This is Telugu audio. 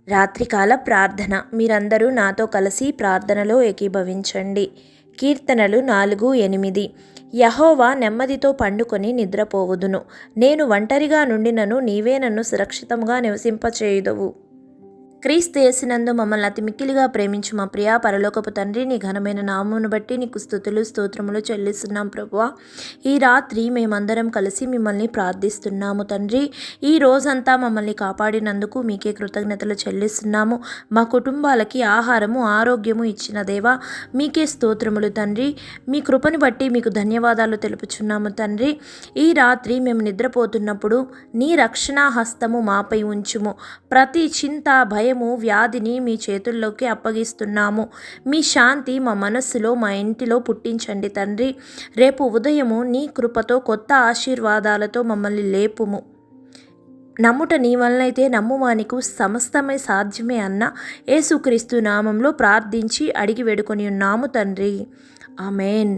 రాత్రికాల ప్రార్థన. మీరందరూ నాతో కలిసి ప్రార్థనలో ఏకీభవించండి. కీర్తనలు 4:8. యెహోవా నెమ్మదితో పండుకొని నిద్రపోవుదును. నేను ఒంటరిగా నుండినను నీవే నన్ను సురక్షితంగా నివసింపచేయుదువు. క్రీస్తు యేసునందు మమ్మల్ని అతి మిక్కిలిగా ప్రేమించు మా ప్రియా పరలోకపు తండ్రి, నీ ఘనమైన నామమును బట్టి నీకు స్తుతులు స్తోత్రములు చెల్లిస్తున్నాం ప్రభువా. ఈ రాత్రి మేమందరం కలిసి మిమ్మల్ని ప్రార్థిస్తున్నాము తండ్రి. ఈ రోజంతా మమ్మల్ని కాపాడినందుకు మీకే కృతజ్ఞతలు చెల్లిస్తున్నాము. మా కుటుంబాలకి ఆహారము ఆరోగ్యము ఇచ్చిన దేవా మీకే స్తోత్రములు తండ్రి. మీ కృపను బట్టి మీకు ధన్యవాదాలు తెలుపుచున్నాము తండ్రి. ఈ రాత్రి మేము నిద్రపోతున్నప్పుడు నీ రక్షణా హస్తము మాపై ఉంచుము. ప్రతి చింత భయము వ్యాధిని మీ చేతుల్లోకి అప్పగిస్తున్నాము. మీ శాంతి మా మనస్సులో మా ఇంటిలో పుట్టించండి తండ్రి. రేపు ఉదయము నీ కృపతో కొత్త ఆశీర్వాదాలతో మమ్మల్ని లేపుము. నమ్ముట నీ వలనైతే నమ్మువానికి సమస్తమే సాధ్యమే అన్న యేసుక్రీస్తు నామంలో ప్రార్థించి అడిగి వేడుకొని ఉన్నాము తండ్రి. ఆమెన్.